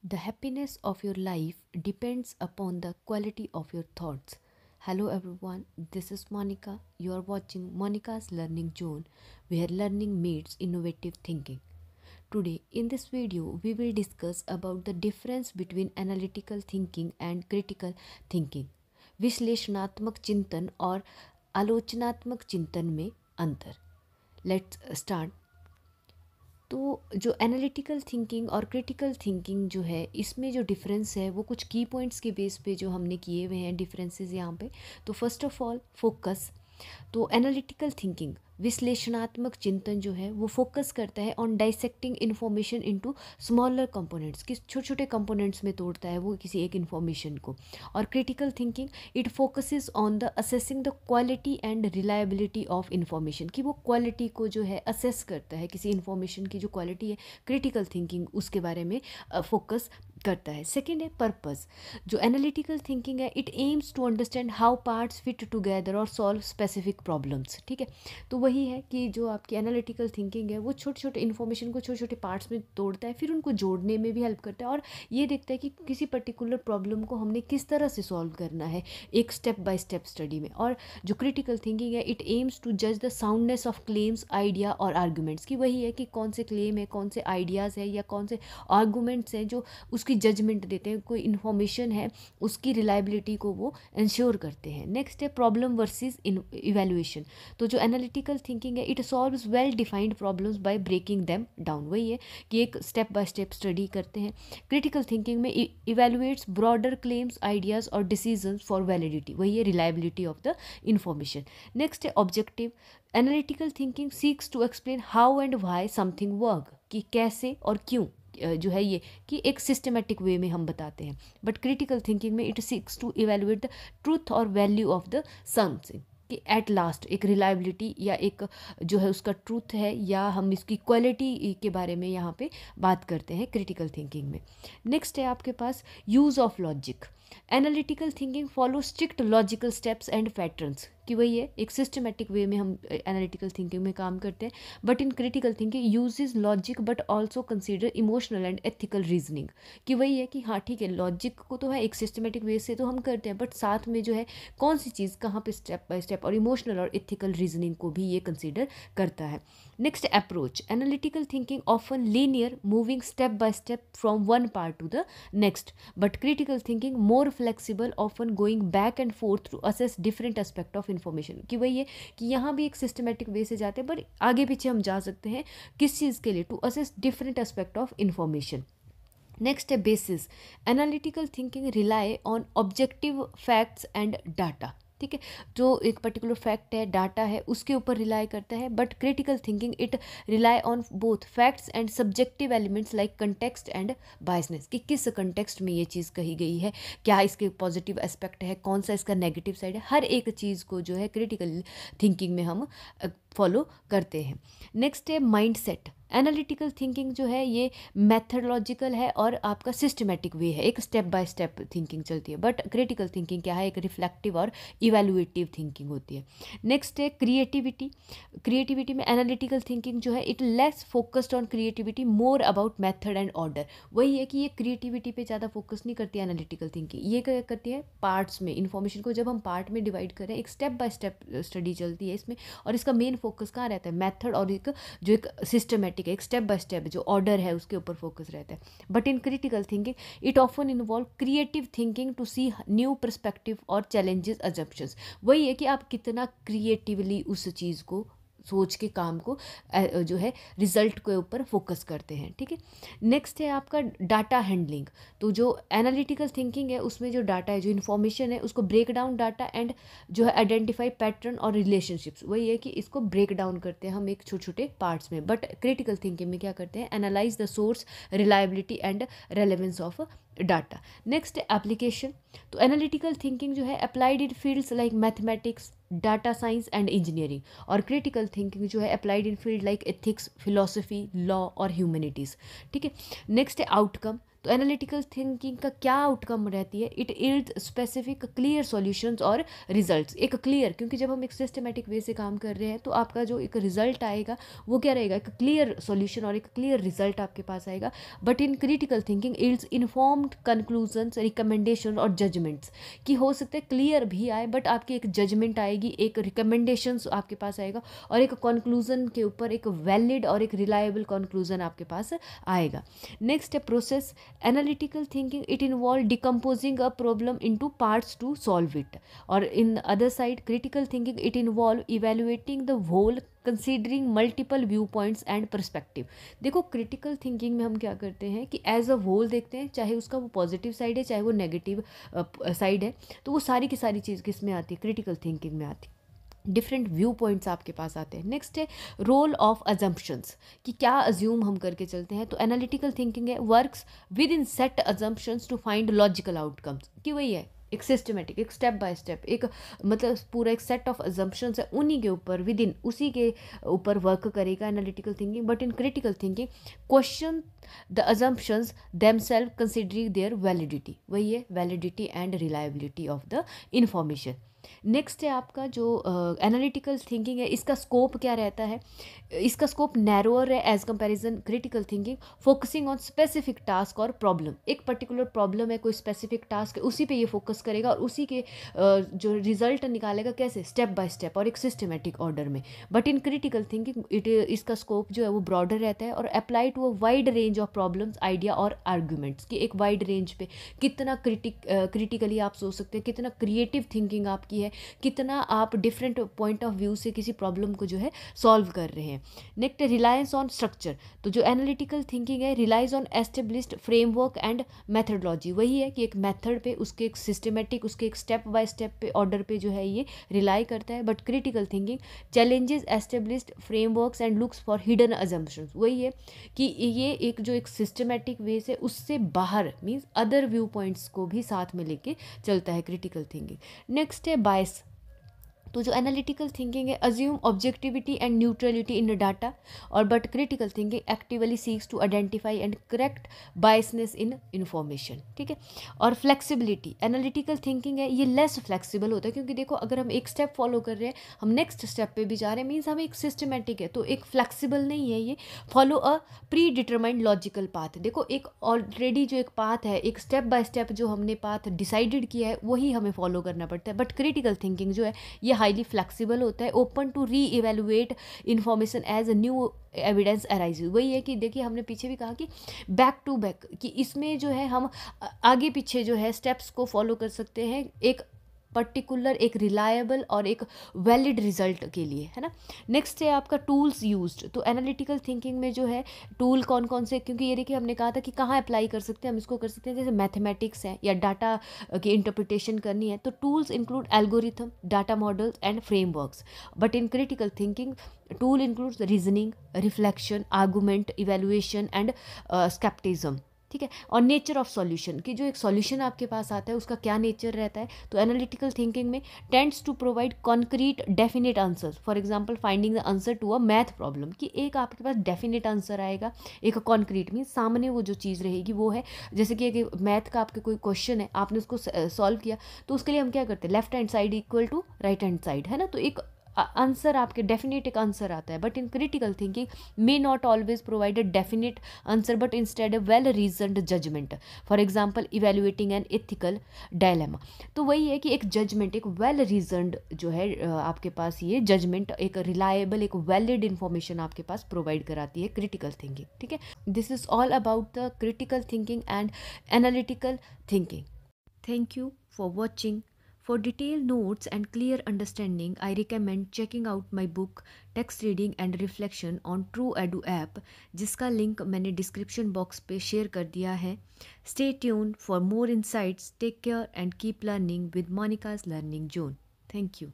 The happiness of your life depends upon the quality of your thoughts. Hello everyone, this is Monica. You are watching Monica's Learning Zone, where learning meets innovative thinking. Today in this video we will discuss about the difference between analytical thinking and critical thinking. विश्लेषणात्मक चिंतन और आलोचनात्मक चिंतन में अंतर. Let's start. तो जो analytical thinking और क्रिटिकल थिंकिंग जो है इसमें जो डिफरेंस है वो कुछ की पॉइंट्स के बेस पे जो हमने किए हुए हैं डिफरेंसेस यहाँ पे. तो फर्स्ट ऑफ ऑल फोकस. तो एनालिटिकल थिंकिंग विश्लेषणात्मक चिंतन जो है वो फोकस करता है on dissecting information into smaller components, किस छोटे छोटे कंपोनेंट्स में तोड़ता है वो किसी एक इन्फॉर्मेशन को. और critical thinking it focuses on the assessing the quality and reliability of information, कि वो क्वालिटी को जो है असेस करता है, किसी इन्फॉर्मेशन की जो क्वालिटी है क्रिटिकल थिंकिंग उसके बारे में फोकस करता है. सेकेंड है पर्पस. जो एनालिटिकल थिंकिंग है it aims to understand how parts fit together और सॉल्व स्पेसिफिक प्रॉब्लम्स. ठीक है, तो वही है कि जो आपकी एनालिटिकल थिंकिंग है वो छोटे छोटे इन्फॉर्मेशन को छोटे छोटे पार्ट्स में तोड़ता है, फिर उनको जोड़ने में भी हेल्प करता है और ये देखता है कि किसी पर्टिकुलर प्रॉब्लम को हमने किस तरह से सॉल्व करना है एक स्टेप बाय स्टेप स्टडी में. और जो क्रिटिकल थिंकिंग है इट एम्स टू जज the soundness of claims idea और आर्गूमेंट्स, की वही है कि कौन से क्लेम है, कौन से आइडियाज़ है या कौन से आर्गूमेंट्स हैं जो उसकी जजमेंट देते हैं, कोई इन्फॉर्मेशन है उसकी रिलायबिलिटी को वो इंश्योर करते हैं. नेक्स्ट है प्रॉब्लम वर्सेस इवेल्युएशन. तो जो एनालिटिकल थिंकिंग है it solves well defined problems by breaking them down. वही है कि एक स्टेप बाय स्टेप स्टडी करते हैं. क्रिटिकल थिंकिंग में इवेल्युएट्स ब्रॉडर क्लेम्स आइडियाज और डिसीजंस फॉर वैलिडिटी. वही है reliability of the information. Next है objective. Analytical thinking seeks to explain how and why something work, कि कैसे और क्यों जो है ये कि एक सिस्टमेटिक वे में हम बताते हैं. बट क्रिटिकल थिंकिंग में it seeks to evaluate the truth और वैल्यू ऑफ द समथिंग, कि एट लास्ट एक रिलायबिलिटी या एक जो है उसका ट्रूथ है या हम इसकी क्वालिटी के बारे में यहाँ पे बात करते हैं क्रिटिकल थिंकिंग में. नेक्स्ट है आपके पास use of logic. Analytical thinking follow strict logical steps and patterns, कि वही है एक सिस्टमेटिक वे में हम एनालिटिकल थिंकिंग में काम करते हैं. But in critical thinking uses logic but also consider emotional and ethical reasoning, कि वही है कि हाँ ठीक है लॉजिक को तो है एक सिस्टमेटिक वे से तो हम करते हैं बट साथ में जो है कौन सी चीज़ कहाँ पे स्टेप बाय स्टेप और इमोशनल और एथिकल रीजनिंग को भी ये कंसिडर करता है. Next approach. Analytical thinking often linear moving step by step from one part to the next, but critical thinking more flexible often going back and forth to assess different aspect of information, कि वही है कि यहाँ भी एक systematic way से जाते हैं पर आगे पीछे हम जा सकते हैं किस चीज़ के लिए, to assess different aspect of information. Next है basis. Analytical thinking rely on objective facts and data. ठीक है, जो एक पर्टिकुलर फैक्ट है डाटा है उसके ऊपर रिलाई करता है. But critical thinking it rely on both facts and subjective elements like context and biasness, कि किस कंटेक्स्ट में ये चीज़ कही गई है, क्या इसके पॉजिटिव एस्पेक्ट है, कौन सा इसका नेगेटिव साइड है, हर एक चीज़ को जो है क्रिटिकल थिंकिंग में हम फॉलो करते हैं. नेक्स्ट है माइंड सेट. एनालिटिकल थिंकिंग जो है ये मैथडोलॉजिकल है और आपका सिस्टमेटिक वे है, एक स्टेप बाय स्टेप थिंकिंग चलती है. बट क्रिटिकल थिंकिंग क्या है, एक रिफ्लेक्टिव और इवैल्यूएटिव थिंकिंग होती है. नेक्स्ट है क्रिएटिविटी. क्रिएटिविटी में एनालिटिकल थिंकिंग जो है it less focused on creativity, more about method and order. वही है कि ये क्रिएटिविटी पे ज़्यादा फोकस नहीं करती है एनालिटिकल थिंकिंग, ये क्या करती है पार्ट्स में इन्फॉर्मेशन को जब हम पार्ट में डिवाइड करें एक स्टेप बाय स्टेप स्टडी चलती है इसमें, और इसका मेन फोकस कहाँ रहता है मेथड और एक जो एक सिस्टमेटिक है एक स्टेप बाय स्टेप जो ऑर्डर है उसके ऊपर फोकस रहता है. But in critical thinking it often involve creative thinking to see new perspective और चैलेंजेस अजम्पशंस. वही है कि आप कितना क्रिएटिवली उस चीज़ को सोच के काम को जो है रिजल्ट के ऊपर फोकस करते हैं. ठीक है, नेक्स्ट है आपका डाटा हैंडलिंग. तो जो एनालिटिकल थिंकिंग है उसमें जो डाटा है जो इन्फॉर्मेशन है उसको ब्रेक डाउन डाटा एंड जो है आइडेंटिफाई पैटर्न और रिलेशनशिप्स. वही है कि इसको ब्रेक डाउन करते हैं हम एक छोटे छोटे पार्ट्स में. बट क्रिटिकल थिंकिंग में क्या करते हैं analyse the source, reliability and relevance of data. Next application. तो एनालिटिकल थिंकिंग जो है applied in fields like mathematics, data science and engineering, और क्रिटिकल थिंकिंग जो है applied in field like ethics, philosophy, law और ह्यूमैनिटीज़. ठीक है, next है आउटकम. तो एनालिटिकल थिंकिंग का क्या आउटकम रहती है, it yield specific clear solutions और रिजल्ट्स। एक क्लियर, क्योंकि जब हम एक सिस्टमेटिक वे से काम कर रहे हैं तो आपका जो एक रिजल्ट आएगा वो क्या रहेगा, एक क्लियर सॉल्यूशन और एक क्लियर रिजल्ट आपके पास आएगा। But in critical thinking yields informed conclusions, recommendation और जजमेंट्स, कि हो सकता है क्लियर भी आए बट आपकी एक जजमेंट आएगी, एक रिकमेंडेशंस आपके पास आएगा और एक कंक्लूजन के ऊपर एक वैलिड और एक रिलायबल कंक्लूजन आपके पास आएगा। नेक्स्ट है process analytical thinking, it involve decomposing a problem into parts to solve it. और in other side critical thinking, it involve evaluating the whole considering multiple viewpoints and perspective. देखो critical thinking में हम क्या करते हैं कि as a whole देखते हैं, चाहे उसका वो पॉजिटिव साइड है चाहे वो नेगेटिव साइड है, तो वो सारी की सारी चीज़ किस में आती है, क्रिटिकल थिंकिंग में आती है। डिफरेंट व्यू पॉइंट्स आपके पास आते हैं। नेक्स्ट है रोल ऑफ अजम्पशंस, कि क्या अज्यूम हम करके चलते हैं। तो एनालिटिकल थिंकिंग है works with in set assumptions to find logical outcomes, कि वही है एक सिस्टमेटिक, एक स्टेप बाय स्टेप, एक मतलब पूरा एक सेट ऑफ अजम्पशंस है, उन्हीं के ऊपर विद इन उसी के ऊपर वर्क करेगा analytical thinking. But in critical thinking question the assumptions themselves considering there validity, वही है validity and reliability of the information. Next है आपका जो एनालिटिकल थिंकिंग है, इसका स्कोप क्या रहता है, इसका स्कोप नैरोअर है as comparison critical thinking, focusing on specific task और प्रॉब्लम। एक पर्टिकुलर प्रॉब्लम है, कोई स्पेसिफिक टास्क है, उसी पे ये फोकस करेगा और उसी के जो रिजल्ट निकालेगा कैसे, स्टेप बाय स्टेप और एक सिस्टमेटिक ऑर्डर में। बट इन क्रिटिकल थिंकिंग इसका स्कोप जो है वो ब्रॉडर रहता है और apply to a wide range of problems, idea और आर्ग्यूमेंट्स, की एक वाइड रेंज पे कितना क्रिटिकली आप सोच सकते हैं, कितना क्रिएटिव थिंकिंग आपकी है, कितना आप डिफरेंट पॉइंट ऑफ व्यू से किसी प्रॉब्लम को जो है सॉल्व कर रहे हैं। नेक्स्ट रिलायंस ऑन स्ट्रक्चर, तो जो एनालिटिकल थिंकिंग है relies on established framework and methodology, वही है कि एक मेथड पे, उसके एक सिस्टमेटिक, उसके एक स्टेप बाय स्टेप पे ऑर्डर पे जो है ये रिलाई करता है। But critical thinking challenges established frameworks and looks for hidden assumptions, वही है कि ये एक जो एक सिस्टमेटिक वे से उससे बाहर मीन्स अदर व्यू पॉइंट्स को भी साथ में लेके चलता है क्रिटिकल थिंकिंग। नेक्स्ट है बायस, तो जो एनालिटिकल थिंकिंग है assume objectivity and neutrality in data, और but critical thinking actively seeks to identify and correct biases in information. ठीक है, और फ्लेक्सिबिलिटी एनालिटिकल थिंकिंग है ये लेस फ्लेक्सिबल होता है, क्योंकि देखो अगर हम एक स्टेप फॉलो कर रहे हैं, हम नेक्स्ट स्टेप पे भी जा रहे हैं, मीन्स हम एक सिस्टमेटिक है, तो एक फ्लेक्सिबल नहीं है ये, follow a pre determined logical path. देखो एक ऑलरेडी जो एक पाथ है, एक स्टेप बाय स्टेप जो हमने पाथ डिसाइडेड किया है वही हमें फॉलो करना पड़ता है। बट क्रिटिकल थिंकिंग जो है ये हाईली फ्लेक्सिबल होता है, open to re evaluate information as a new evidence arise. वही है कि देखिए हमने पीछे भी कहा कि बैक टू बैक, कि इसमें जो है हम आगे पीछे जो है स्टेप्स को फॉलो कर सकते हैं एक पर्टिकुलर, एक रिलायबल और एक वैलिड रिजल्ट के लिए, है ना। नेक्स्ट है आपका टूल्स यूज्ड, तो एनालिटिकल थिंकिंग में जो है टूल कौन कौन से, क्योंकि ये देखिए हमने कहा था कि कहाँ अप्लाई कर सकते हैं हम इसको, कर सकते हैं जैसे मैथमेटिक्स है या डाटा की इंटरप्रिटेशन करनी है, तो tools include algorithm, data models and frameworks. But in critical thinking tool includes reasoning, reflection, argument, evaluation and scepticism. ठीक है, और नेचर ऑफ सॉल्यूशन, कि जो एक सॉल्यूशन आपके पास आता है उसका क्या नेचर रहता है। तो एनालिटिकल थिंकिंग में tends to provide concrete definite answers, for example finding the answer to a math problem, कि एक आपके पास डेफिनेट आंसर आएगा, एक कॉन्क्रीट मीन सामने वो जो चीज़ रहेगी वो है, जैसे कि एक मैथ का आपके कोई क्वेश्चन है, आपने उसको सॉल्व किया, तो उसके लिए हम क्या करते हैं, left hand side equal to right hand side, है ना, तो एक आंसर आपके डेफिनेट एक आंसर आता है। But in critical thinking may not always provide a definite answer but instead a well reasoned judgement, for example evaluating an ethical dilemma. तो वही है कि एक जजमेंट, एक वेल रीजनड जो है आपके पास ये जजमेंट, एक रिलायबल, एक वैलिड इंफॉर्मेशन आपके पास प्रोवाइड कराती है क्रिटिकल थिंकिंग। ठीक है, this is all about the critical thinking and analytical thinking. Thank you for watching. For detailed notes and clear understanding, I recommend checking out my book Text Reading and Reflection on True Edu app, जिसका link मैंने description box पे share कर दिया है। Stay tuned for more insights. Take care and keep learning with Monica's Learning Zone. Thank you.